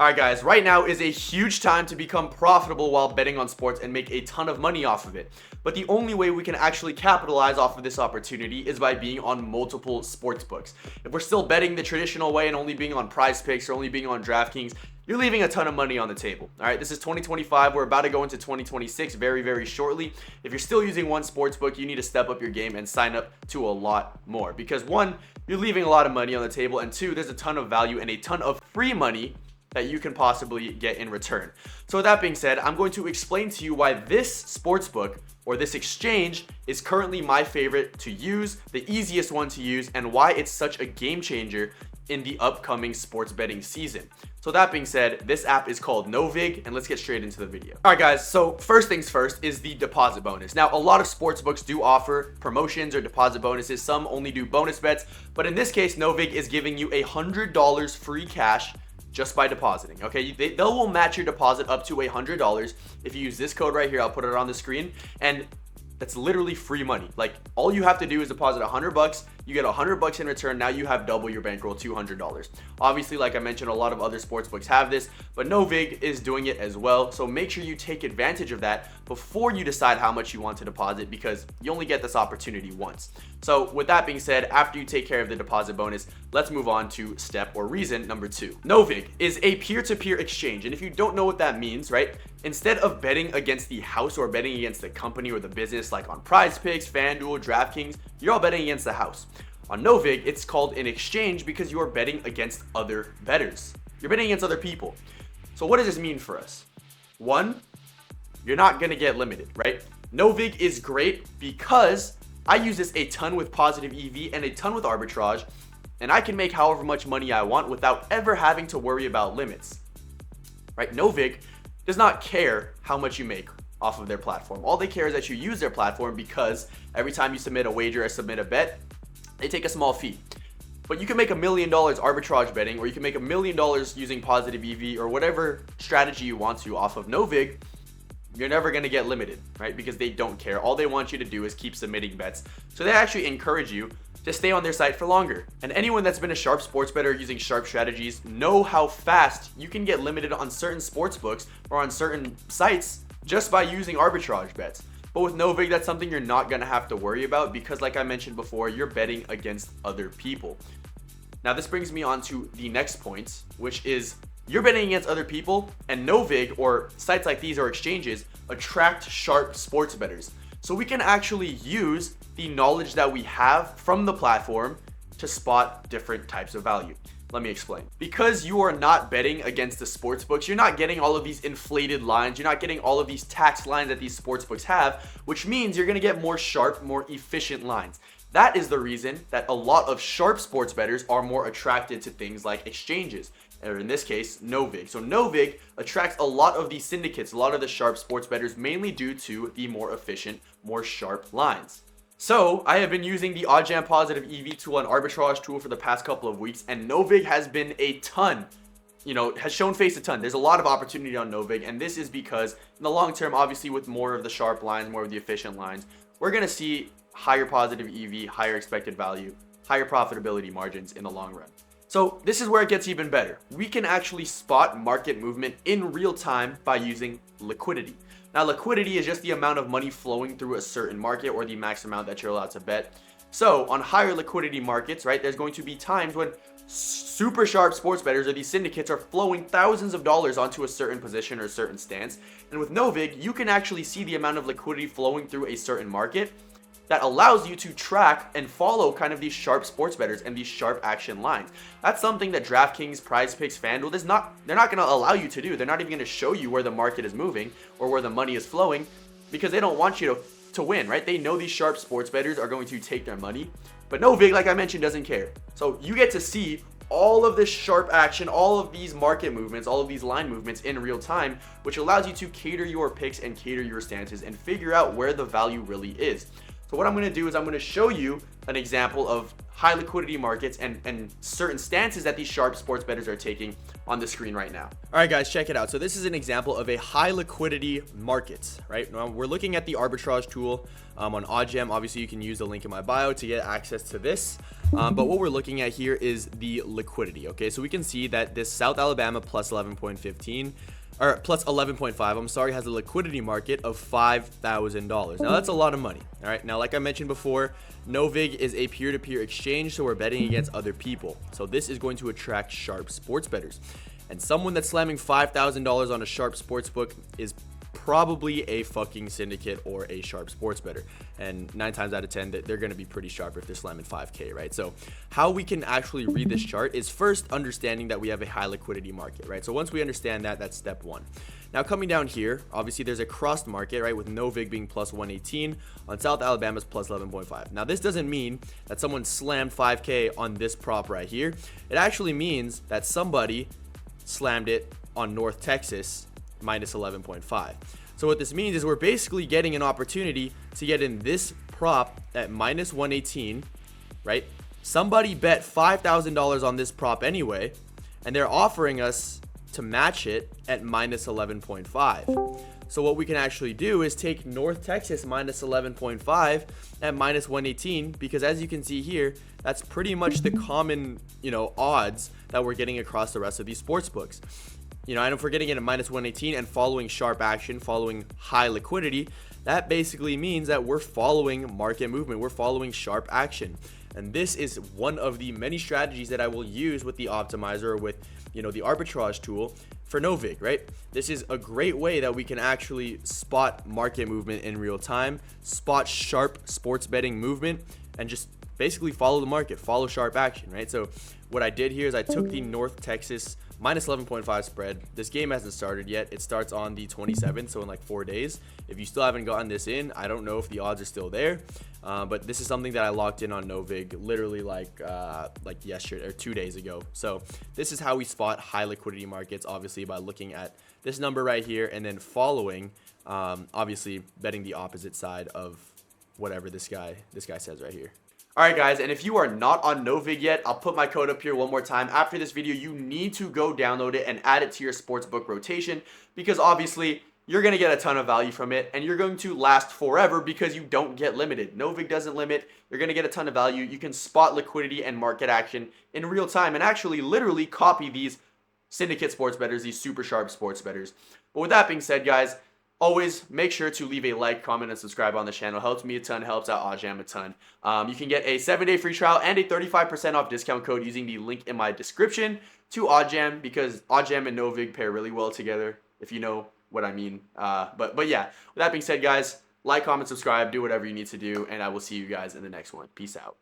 Alright guys, right now is a huge time to become profitable while betting on sports and make a ton of money off of it. But the only way we can actually capitalize off of this opportunity is by being on multiple sports books. If we're still betting the traditional way and only being on Prize Picks or only being on DraftKings, you're leaving a ton of money on the table. Alright, this is 2025. We're about to go into 2026 very shortly. If you're still using one sports book, you need to step up your game and sign up to a lot more. Because one, you're leaving a lot of money on the table, and two, there's a ton of value and a ton of free money that you can possibly get in return. So with that being said, I'm going to explain to you why this sportsbook or this exchange is currently my favorite to use, the easiest one to use, and why it's such a game changer in the upcoming sports betting season. So that being said, this app is called Novig, and let's get straight into the video. All right guys, so first things first is the deposit bonus. Now, a lot of sports books do offer promotions or deposit bonuses. Some only do bonus bets, but in this case, Novig is giving you $100 free cash just by depositing. Okay, they will match your deposit up to $100 if you use this code right here. I'll put it on the screen, and that's literally free money. Like, all you have to do is deposit $100. You get $100 in return. Now you have double your bankroll, $200. Obviously, like I mentioned, a lot of other sportsbooks have this, but Novig is doing it as well. So make sure you take advantage of that before you decide how much you want to deposit, because you only get this opportunity once. So with that being said, after you take care of the deposit bonus, let's move on to step or reason number 2. Novig is a peer-to-peer exchange, and if you don't know what that means, right? Instead of betting against the house or betting against the company or the business like on Prize Picks, FanDuel, DraftKings, you're all betting against the house. On Novig, it's called an exchange because you are betting against other bettors. You're betting against other people. So what does this mean for us? One, you're not going to get limited, right? Novig is great because I use this a ton with positive EV and a ton with arbitrage, and I can make however much money I want without ever having to worry about limits, right? Novig does not care how much you make off of their platform. All they care is that you use their platform, because every time you submit a wager or submit a bet, they take a small fee. But you can make $1 million arbitrage betting, or you can make $1 million using positive EV or whatever strategy you want to off of Novig. You're never going to get limited, right? Because they don't care. All they want you to do is keep submitting bets. So they actually encourage you to stay on their site for longer. And anyone that's been a sharp sports bettor using sharp strategies know how fast you can get limited on certain sports books or on certain sites just by using arbitrage bets. But with Novig, that's something you're not going to have to worry about, because like I mentioned before, you're betting against other people. Now this brings me on to the next point, which is you're betting against other people, and Novig or sites like these or exchanges attract sharp sports bettors. So we can actually use the knowledge that we have from the platform to spot different types of value. Let me explain. Because you are not betting against the sports books, you're not getting all of these inflated lines, you're not getting all of these tax lines that these sports books have, which means you're going to get more sharp, more efficient lines. That is the reason that a lot of sharp sports bettors are more attracted to things like exchanges, or in this case, Novig. So Novig attracts a lot of these syndicates, a lot of the sharp sports bettors, mainly due to the more efficient, more sharp lines. So I have been using the OddsJam positive EV tool and arbitrage tool for the past couple of weeks, and Novig has been a ton, has shown face a ton. There's a lot of opportunity on Novig, and this is because in the long term, obviously with more of the sharp lines, more of the efficient lines, we're going to see higher positive EV, higher expected value, higher profitability margins in the long run. So this is where it gets even better. We can actually spot market movement in real time by using liquidity. Now, liquidity is just the amount of money flowing through a certain market, or the max amount that you're allowed to bet. So on higher liquidity markets, right, there's going to be times when super sharp sports bettors or these syndicates are flowing thousands of dollars onto a certain position or a certain stance. And with Novig, you can actually see the amount of liquidity flowing through a certain market that allows you to track and follow kind of these sharp sports bettors and these sharp action lines. That's something that DraftKings, Prize Picks, FanDuel, they're not going to allow you to do. They're not even going to show you where the market is moving or where the money is flowing, because they don't want you to win, right? They know these sharp sports bettors are going to take their money, but Novig, like I mentioned, doesn't care. So you get to see all of this sharp action, all of these market movements, all of these line movements in real time, which allows you to cater your picks and cater your stances and figure out where the value really is. So what I'm going to do is I'm going to show you an example of high liquidity markets and certain stances that these sharp sports bettors are taking on the screen right now. All right, guys, check it out. So this is an example of a high liquidity market, right? Now we're looking at the arbitrage tool on OddsJam. Obviously, you can use the link in my bio to get access to this. But what we're looking at here is the liquidity. Okay, so we can see that this South Alabama plus 11.15 or plus 11.5, I'm sorry, has a liquidity market of $5,000. Now that's a lot of money. All right, now like I mentioned before, Novig is a peer-to-peer exchange, so we're betting against other people. So this is going to attract sharp sports bettors, and someone that's slamming $5,000 on a sharp sports book is probably a fucking syndicate or a sharp sports better, and 9 times out of 10 they're going to be pretty sharp if they're slamming 5k, right? So how we can actually read this chart is first understanding that we have a high liquidity market, right? So once we understand that, that's step one. Now coming down here, obviously there's a crossed market, right, with Novig being plus 118 on South Alabama's plus 11.5. Now this doesn't mean that someone slammed 5k on this prop right here. It actually means that somebody slammed it on North Texas minus 11.5. So what this means is we're basically getting an opportunity to get in this prop at minus 118, right? Somebody bet $5,000 on this prop anyway, and they're offering us to match it at minus 11.5. So what we can actually do is take North Texas minus 11.5 at minus 118, because as you can see here, that's pretty much the common, odds that we're getting across the rest of these sports books. And if we're getting it at minus 118 and following sharp action, following high liquidity, that basically means that we're following market movement. We're following sharp action. And this is one of the many strategies that I will use with the optimizer, or with, the arbitrage tool for Novig, right? This is a great way that we can actually spot market movement in real time, spot sharp sports betting movement, and just basically follow the market, follow sharp action, right? So what I did here is I took the North Texas minus 11.5 spread. This game hasn't started yet. It starts on the 27th, so in like 4 days. If you still haven't gotten this in, I don't know if the odds are still there, but this is something that I locked in on Novig literally like yesterday or 2 days ago. So this is how we spot high liquidity markets, obviously by looking at this number right here and then following, obviously betting the opposite side of whatever this guy says right here. Alright guys, and if you are not on Novig yet, I'll put my code up here one more time. After this video, you need to go download it and add it to your sportsbook rotation, because obviously you're going to get a ton of value from it and you're going to last forever because you don't get limited. Novig doesn't limit. You're going to get a ton of value. You can spot liquidity and market action in real time and actually literally copy these syndicate sports bettors, these super sharp sports bettors. But with that being said, guys, always make sure to leave a like, comment, and subscribe on the channel. Helps me a ton, helps out OddsJam a ton. You can get a 7-day free trial and a 35% off discount code using the link in my description to OddsJam, because OddsJam and Novig pair really well together, if you know what I mean. But yeah, with that being said, guys, like, comment, subscribe, do whatever you need to do, and I will see you guys in the next one. Peace out.